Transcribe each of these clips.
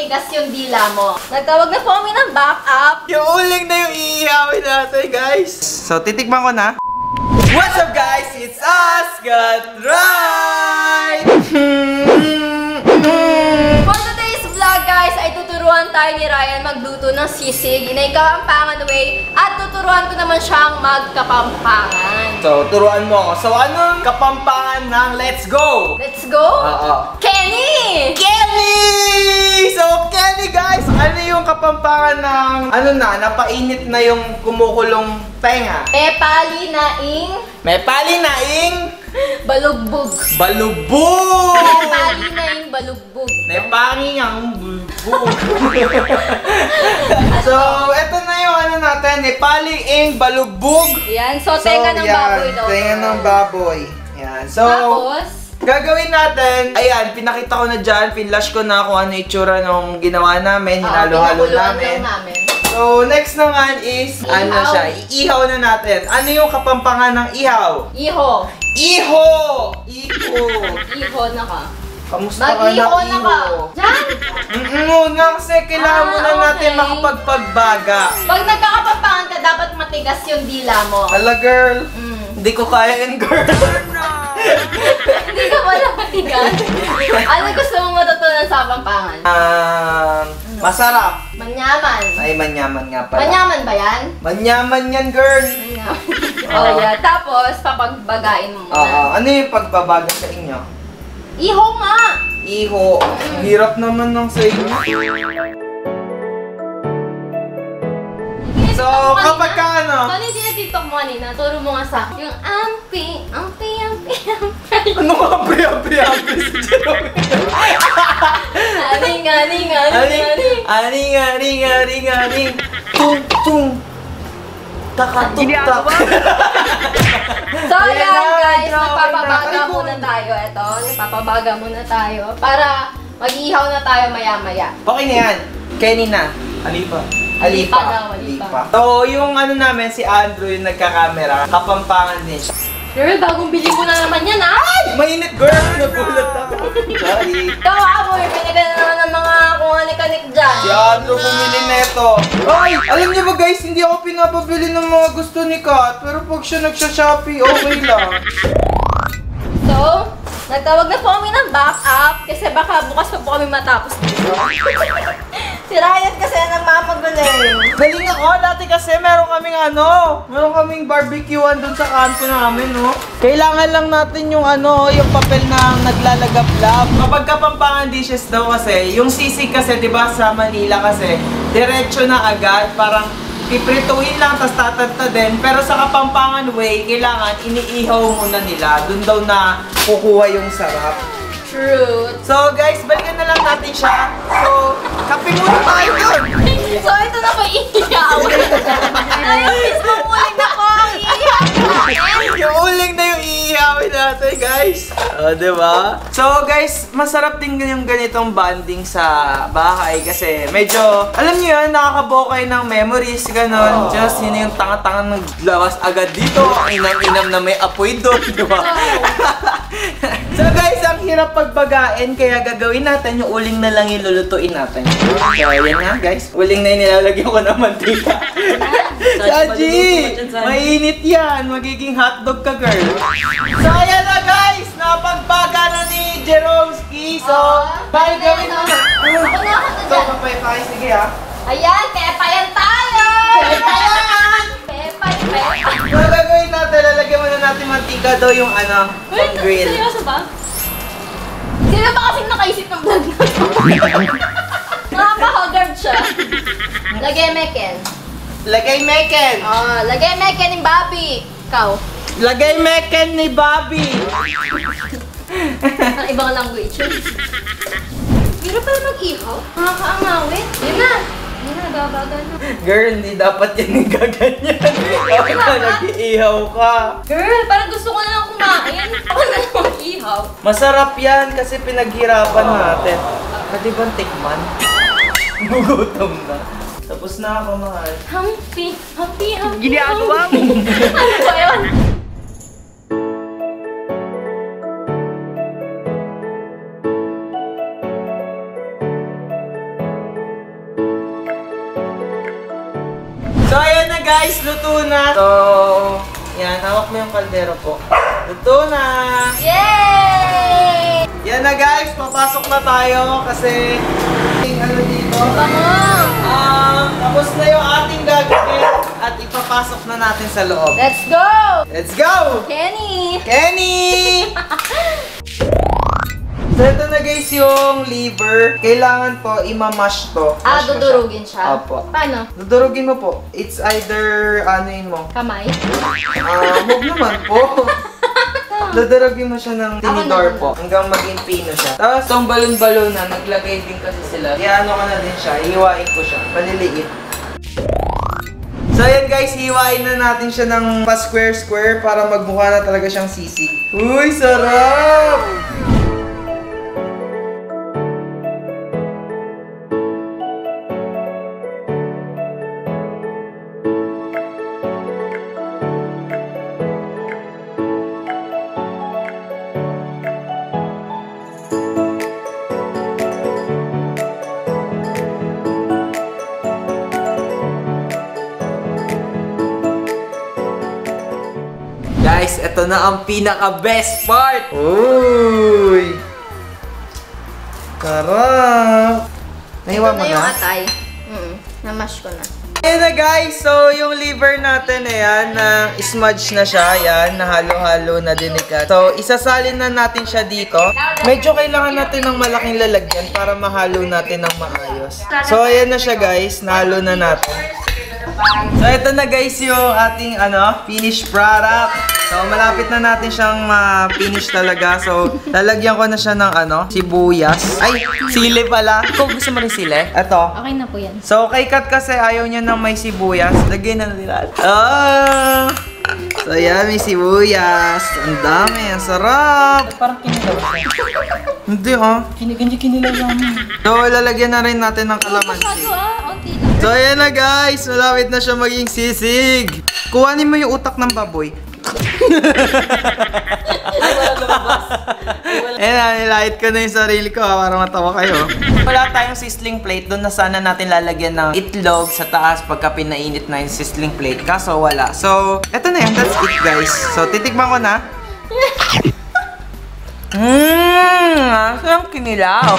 matigas yung dila mo. Nagtawag na po kami ng backup. Yung uling na yung iihawin natin, guys. So, titikman ko na. What's up, guys? It's us, Got Right! For today's vlog, guys, ay tuturuan tayo ni Ryan magluto ng sisig in a Kapampangan way at tuturuan ko naman siyang magkapampangan. So, turuan mo ako. So, anong kapampangan ng Let's Go? Let's go! Oo. Kenny! Kenny! So, Kenny, guys, ano yung kapampangan ng, napainit na yung kumukulong tenga? May pali na ing balugbog. Balugbog! May pali na ing balugbog. May panging ang balugbog. So, eto na yung natin, may paling balugbog. Yan, so tenga ng baboy daw. Tenga ng baboy. Yan. So, tapos, gagawin natin, ayan, pinakita ko na dyan, pinlash ko na kung ano itsura nung ginawa namin, hinalo-halo namin. So, next naman is, iihaw na natin. Ano yung kapampangan ng ihaw? Iho. Iho! Iho na ka. Kamusta ka na, Mag-iho na ka. Diyan! Nga kasi kailangan muna natin makapagpagbaga. Pag nagkakapampangan ka, dapat matigas yung dila mo. Hala, girl. Hindi ko kaya yun, girl. Hindi ka pala matigas. Ano gusto mong matutunan sa pampangan? Masarap. Manyaman. Ay, manyaman nga pala. Manyaman ba yan? Manyaman yan, girl. Oh, yeah. Tapos, papagbagain mo muna. Ano yung pagbabaga sa inyo? Iho nga! Iho. Hirap naman ng sa inyo. So, kapag ka ano? Ano yung tinatitok mo kanina? Turo mo nga sa akin. Yung ampi. Ano ka ampi si Jerome? Aning. Tung. Takatuk-tak. So, yan guys. Nagpapabaga muna tayo. Ito, nagpapabaga muna tayo. Para mag-ihaw na tayo maya-maya. Okay na yan. Kenny na. Alipa. So, yung namin, si Andrew yung nagka-camera, kapampangan din siya. Girl, bagong bili ko na naman yan, ha? Ay! Mainit, girl! Nagulat ako. Sorry. Ikaw, Amoy, pinagana naman ng mga kung anik-anik dyan. Si Andrew bumili neto. Ay! Alam niyo ba guys, hindi ako pinapabili ng mga gusto ni Kat. Pero pag siya nagsha-Shopee, okay lang. So, nagtawag na po kami ng backup kasi baka bukas pa po kami matapos dito. Si Ryan kasi nagmamaguling. Galing ako, dati kasi meron kaming barbecuean dun sa kanto namin, no? Kailangan lang natin yung yung papel na naglalagablab. Kapag kapampangan dishes daw kasi, yung sisig kasi, di ba sa Manila kasi, diretso na agad, parang iprituin lang, tas tatadta din. Pero sa Kapampangan way, kailangan iniihaw muna nila. Dun daw na kukuha yung sarap. Truth. So guys, balikan na lang natin siya. So, kape muna tayo dun! So, ito na po iihaw. Ayun, mismo uling na po ang iihaw. Yung uling na yung iihawin natin, guys. Diba? So guys, masarap din yung ganitong bonding sa bahay kasi medyo, alam niyo yun, nakakabuo kayo ng memories, ganon. Just, yun yung tanga-tanga naglawas agad dito. Inam-inam na may apoy doon, diba? So guys, ang hirap pagbagain, kaya gagawin natin yung uling na lang yung lulutuin natin. So, yan nga guys. Uling na yung nilalagyan ko ng mantika. Saji! Mainit yan. Magiging hotdog ka, girl. So, ayan na guys. Napagbaga na ni Jeromski. So, bye gawin mo na. So, papay-pay. Sige ha. Ayan, pepayan tayo! Pepayan! Pepay. So, gagawin natin. Lalagyan mo na natin mantika daw yung pang-grill. Seryoso ba? Sino ba kasing nakaisip ng vlog na to? Nakaka-haggard siya. Lagay meken. Lagay meken. Lagay meken ni Bobby. Ikaw. Lagay meken ni Bobby. Ang ibang language yun. Pero pala mag-ihaw. Nakakaangawin. Yun na. Yun na, babaga na. Girl, hindi dapat yan yung gaganyan. Dapat na nag-iihaw ka. Girl, parang gusto ko na lang kumain. Ako na lang mag-ihaw. Masarap yan kasi pinaghirapan natin. Pwede bang tikman? Gugutom na. Tapos na ako, mahal. Humpy. Ginagawa mo! Ano ba yun? guys, luto na. So, yan, hawak mo yung kaldero po. Luto na. Yay! Yan na guys, papasok na tayo kasi ano dito. Tapos na yung ating gagawin at ipapasok na natin sa loob. Let's go! Let's go! Kenny! Kenny! So ito na guys yung liver. Kailangan po imamash to. Mash mo Dudurugin siya? Opo. Paano? Dudurugin mo po. It's either ano mo. Kamay? Huwag naman po. Dudurugin mo siya ng tinidor po hanggang maging pino siya. Tapos yung balon-balon na, naglagay din kasi sila. Iano ko na din siya, hiwain ko siya. Maliliit. So ayan guys, hiwain na natin siya ng pa-square-square para magmukha na talaga siyang sisig. Uy, sarap! Guys, ito na ang pinaka-best part! Uy! Sarap! Nahiwa mo Ito na yung na? atay. Namash ko na. Ayan na guys, so yung liver natin, ayan, na smudge na siya, ayan, nahalo-halo na dinikat. So, isasalin na natin siya dito. Medyo kailangan natin ng malaking lalagyan para mahalo natin ng maayos. So, ayan na siya guys, nahalo na natin. So, ito na guys yung ating, finished product. So, malapit na natin siyang ma-finish talaga. So, lalagyan ko na siya ng, sibuyas. Ay, sili pala. Kung gusto mo rin sili, ito. Okay na po yan. So, kay Kat kasi ayaw niya ng may sibuyas. Lagyan na nila. So, yan, may sibuyas. Ang dami, ang sarap. Parang kinilaw siya. Hindi, Kinilaw lang. So, lalagyan na rin natin ng kalamansi. Onti lang. So, ayan na guys. Malapit na siya maging sisig. Kuhanin mo yung utak ng baboy. Ayan, nilait ko na yung sarili ko para matawa kayo. Wala tayong sizzling plate. Doon na sana natin lalagyan ng itlog sa taas pagka pinainit na yung sizzling plate. Kaso wala. So, eto na yan. That's it guys. So, titikman ko na. Ang kinilaw.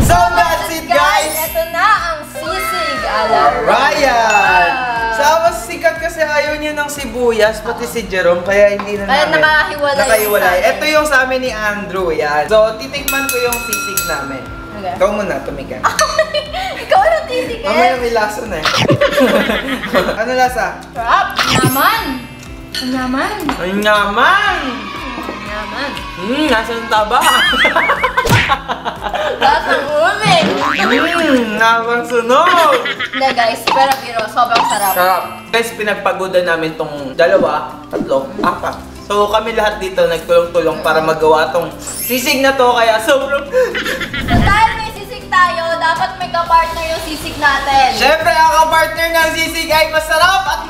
So, that's it guys. Ito na ang sisig ala Ryan! Sama sikat kasi ayaw niya ng sibuyas, pati si Jerome, kaya hindi na Kaya namin. nakahiwalay. Ito yung sa amin ni Andrew, yan. So, titikman ko yung sisig namin. Okay. Ikaw muna, tumigan. Ikaw na titikin. Mamaya may lasa na eh. Ano lasa? Sarap! Naman! Ang naman! Ay naman! Naman! Nasaan taba? Lasang umi! Namang sunog! Hindi guys, pero biro, sobrang sarap. Sarap. Guys, pinagpagoda namin tong 2, 3, 4. So kami lahat dito nagtulong-tulong para magawa tong sisig na to, kaya sobrang... So dahil may sisig tayo, dapat may kapartner yung sisig natin. Siyempre, ang kapartner ng sisig ay masarap at